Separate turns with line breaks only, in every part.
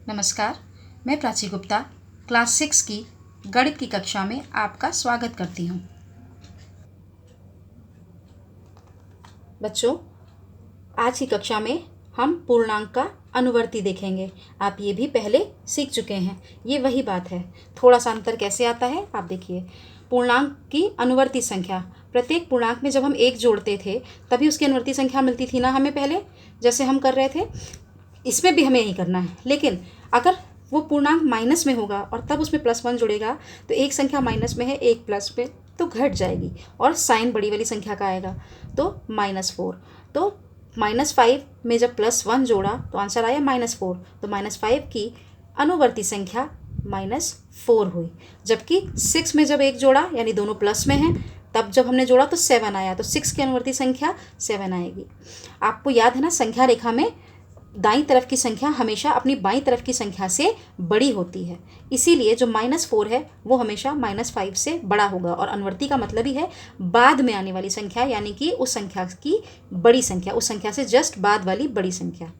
नमस्कार, मैं प्राची गुप्ता क्लास 6 की गणित की कक्षा में आपका स्वागत करती हूँ। बच्चों, आज की कक्षा में हम पूर्णांक का अनुवर्ती देखेंगे। आप ये भी पहले सीख चुके हैं। ये वही बात है, थोड़ा सा अंतर कैसे आता है आप देखिए। पूर्णांक की अनुवर्ती संख्या, प्रत्येक पूर्णांक में जब हम एक जोड़ते थे तभी उसकी अनुवर्ती संख्या मिलती थी ना हमें, पहले जैसे हम कर रहे थे। इसमें भी हमें यही करना है, लेकिन अगर वो पूर्णांक माइनस में होगा और तब उसमें +1 जुड़ेगा तो एक संख्या माइनस में है, एक प्लस में, तो घट जाएगी और साइन बड़ी वाली संख्या का आएगा, तो -4। तो -5 में जब +1 जोड़ा तो आंसर आया -4। तो -5 की अनुवर्ती संख्या -4 हुई। जबकि 6 में जब एक जोड़ा, यानी दोनों प्लस में हैं, तब जब हमने जोड़ा तो 7 आया, तो 6 की अनुवर्ती संख्या 7 आएगी। आपको याद है ना, संख्या रेखा में दाईं तरफ की संख्या हमेशा अपनी बाईं तरफ की संख्या से बड़ी होती है। इसीलिए जो -4 है वो हमेशा -5 से बड़ा होगा। और अनुवर्ती का मतलब ही है बाद में आने वाली संख्या, यानी कि उस संख्या की बड़ी संख्या, उस संख्या से जस्ट बाद वाली बड़ी संख्या।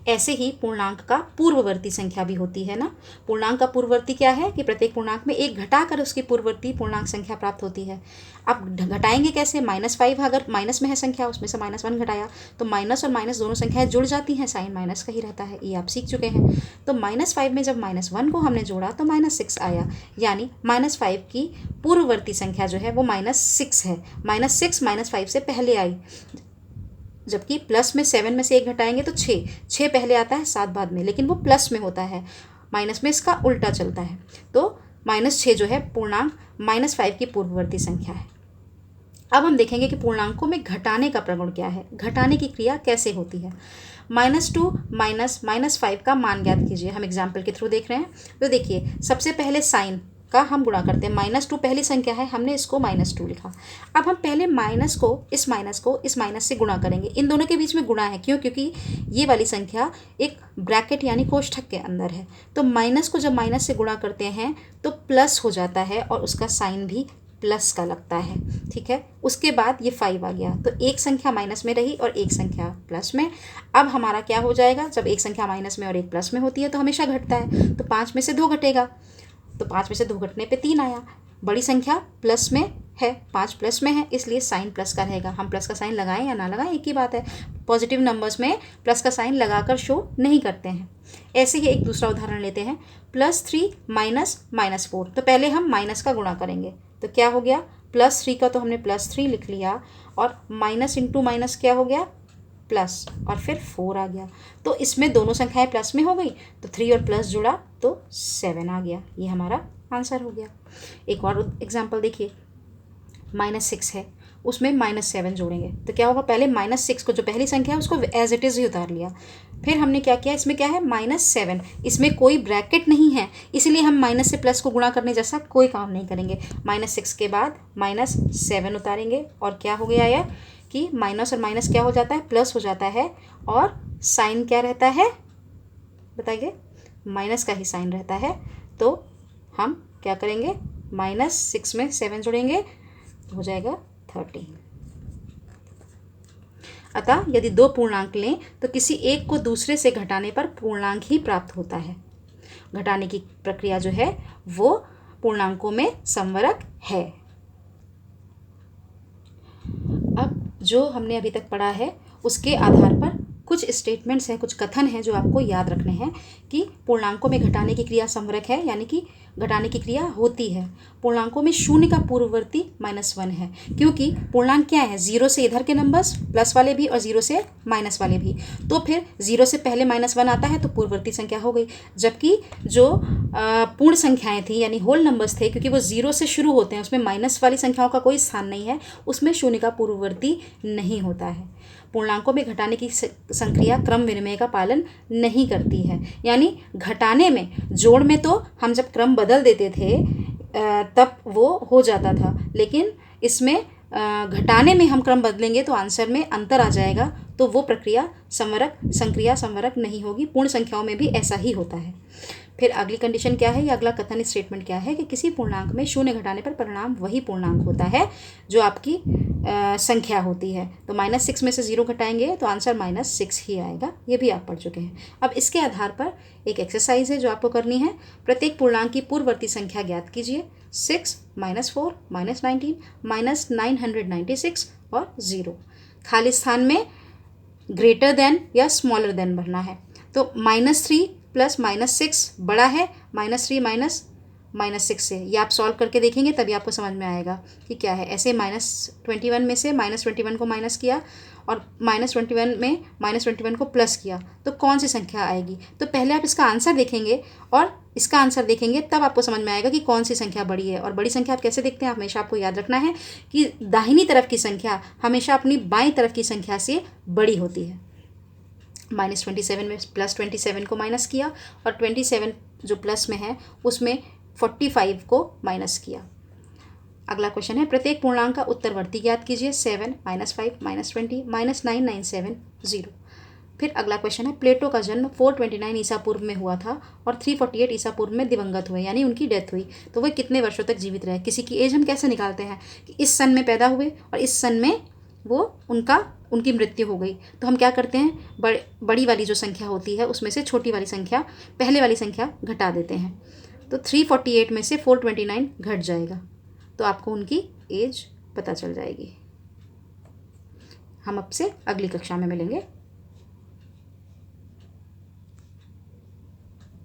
ऐसे ही पूर्णांक का पूर्ववर्ती संख्या भी होती है ना। पूर्णांक का पूर्ववर्ती क्या है कि प्रत्येक पूर्णांक में एक घटाकर उसकी पूर्ववर्ती पूर्णांक संख्या प्राप्त होती है। अब घटाएंगे कैसे? -5 अगर माइनस में है संख्या, उसमें से -1 घटाया तो माइनस और माइनस दोनों संख्याएं जुड़ जाती हैं, साइन माइनस का ही रहता है, ये आप सीख चुके हैं। तो -5 में जब -1 को हमने जोड़ा तो -6 आया, यानी -5 की पूर्ववर्ती संख्या जो है वो -6 है। -6 -5 से पहले आई, जबकि प्लस में 7 में से एक घटाएंगे तो 6 पहले आता है, 7 बाद में, लेकिन वो प्लस में होता है, माइनस में इसका उल्टा चलता है। तो -6 जो है पूर्णांक -5 की पूर्ववर्ती संख्या है। अब हम देखेंगे कि पूर्णांकों में घटाने का प्रगुण क्या है, घटाने की क्रिया कैसे होती है। -2 -5 का मान ज्ञात कीजिए। हम एग्जाम्पल के थ्रू देख रहे हैं। तो देखिए, सबसे पहले साइन का हम गुणा करते हैं। -2 पहली संख्या है, हमने इसको -2 लिखा। अब हम पहले माइनस को इस माइनस से गुणा करेंगे। इन दोनों के बीच में गुणा है, क्यों? क्योंकि ये वाली संख्या एक ब्रैकेट यानी कोष्ठक के अंदर है। तो माइनस को जब माइनस से गुणा करते हैं तो प्लस हो जाता है और उसका साइन भी प्लस का लगता है, ठीक है। उसके बाद ये 5 आ गया, तो एक संख्या माइनस में रही और एक संख्या प्लस में। अब हमारा क्या हो जाएगा? जब एक संख्या माइनस में और एक प्लस में होती है तो हमेशा घटता है, तो 5 में से 2 घटेगा, तो 5 में से 2 घटने पे 3 आया। बड़ी संख्या प्लस में है, 5 प्लस में है, इसलिए साइन प्लस का रहेगा। हम प्लस का साइन लगाएं या ना लगाएं एक ही बात है। पॉजिटिव नंबर्स में प्लस का साइन लगाकर शो नहीं करते हैं। ऐसे ही एक दूसरा उदाहरण लेते हैं, +3 -4। तो पहले हम माइनस का गुणा करेंगे, तो क्या हो गया? +3 का तो हमने +3 लिख लिया, और माइनस इंटू माइनस क्या हो गया? प्लस, और फिर 4 आ गया। तो इसमें दोनों संख्याएं प्लस में हो गई, तो 3 और प्लस जुड़ा तो 7 आ गया। ये हमारा आंसर हो गया। एक और एग्जाम्पल देखिए, -6 है, उसमें -7 जोड़ेंगे तो क्या होगा? पहले -6 को, जो पहली संख्या है, उसको एज इट इज़ ही उतार लिया। फिर हमने क्या किया, इसमें क्या है? -7, इसमें कोई ब्रैकेट नहीं है, इसीलिए हम माइनस से प्लस को गुणा करने जैसा कोई काम नहीं करेंगे। -6 के बाद -7 उतारेंगे, और क्या हो गया यह कि माइनस और माइनस क्या हो जाता है? प्लस हो जाता है, और साइन क्या रहता है बताइए? माइनस का ही साइन रहता है। तो हम क्या करेंगे? -6 में 7 जोड़ेंगे तो हो जाएगा 13। अतः यदि दो पूर्णांक लें तो किसी एक को दूसरे से घटाने पर पूर्णांक ही प्राप्त होता है। घटाने की प्रक्रिया जो है वो पूर्णांकों में समवरक है। अब जो हमने अभी तक पढ़ा है उसके आधार पर कुछ स्टेटमेंट्स हैं, कुछ कथन हैं जो आपको याद रखने हैं कि पूर्णांकों में घटाने की क्रिया समवरक है, यानी कि घटाने की क्रिया होती है। पूर्णांकों में शून्य का पूर्ववर्ती -1 है, क्योंकि पूर्णांक क्या है? 0 से इधर के नंबर्स प्लस वाले भी और 0 से माइनस वाले भी, तो फिर 0 से पहले -1 आता है तो पूर्ववर्ती संख्या हो गई। जबकि जो पूर्ण संख्याएं थी, यानी होल नंबर्स थे, क्योंकि वो 0 से शुरू होते हैं, उसमें माइनस वाली संख्याओं का कोई स्थान नहीं है, उसमें शून्य का पूर्ववर्ती नहीं होता है। पूर्णांकों में घटाने की संक्रिया क्रम विनिमय का पालन नहीं करती है, यानी घटाने में, जोड़ में तो हम जब क्रम बदल देते थे तब वो हो जाता था, लेकिन इसमें घटाने में हम क्रम बदलेंगे तो आंसर में अंतर आ जाएगा, तो वो प्रक्रिया संक्रिया संवरक नहीं होगी। पूर्ण संख्याओं में भी ऐसा ही होता है। फिर अगली कंडीशन क्या है, या अगला कथन स्टेटमेंट क्या है कि किसी पूर्णांक में शून्य घटाने पर परिणाम वही पूर्णांक होता है जो आपकी संख्या होती है। तो -6 में से 0 घटाएंगे तो आंसर -6 ही आएगा। ये भी आप पढ़ चुके हैं। अब इसके आधार पर एक एक्सरसाइज है जो आपको करनी है। प्रत्येक पूर्णांक की पूर्ववर्ती संख्या ज्ञात कीजिए। 6 -4 -19 -996 और 0। खाली स्थान में ग्रेटर देन या स्मॉलर देन भरना है। तो -3 प्लस -6 बड़ा है -3 -6 से। ये आप सॉल्व करके देखेंगे तभी आपको समझ में आएगा कि क्या है। ऐसे -21 में से -21 को माइनस किया और -21 में -21 को प्लस किया तो कौन सी संख्या आएगी। तो पहले आप इसका आंसर देखेंगे और इसका आंसर देखेंगे, तब आपको समझ में आएगा कि कौन सी संख्या बड़ी है। और बड़ी संख्या आप कैसे देखते हैं, हमेशा आपको याद रखना है कि दाहिनी तरफ की संख्या हमेशा अपनी बाईं तरफ की संख्या से बड़ी होती है। -27 में +27 को माइनस किया और 27 जो प्लस में है उसमें 45 को माइनस किया। अगला क्वेश्चन है, प्रत्येक पूर्णांक का उत्तरवर्ती ज्ञात कीजिए। 7 -5 -20 -997 0। फिर अगला क्वेश्चन है, प्लेटो का जन्म 429 ईसा पूर्व में हुआ था और 348 ईसा पूर्व में दिवंगत हुए, यानी उनकी डेथ हुई। तो वह कितने वर्षों तक जीवित रहे। किसी की एज हम कैसे निकालते हैं कि इस सन में पैदा हुए और इस सन में वो उनकी मृत्यु हो गई। तो हम क्या करते हैं, बड़ी वाली जो संख्या होती है उसमें से छोटी वाली संख्या, पहले वाली संख्या घटा देते हैं। तो 348 में से 429 घट जाएगा तो आपको उनकी एज पता चल जाएगी। हम अब से अगली कक्षा में मिलेंगे।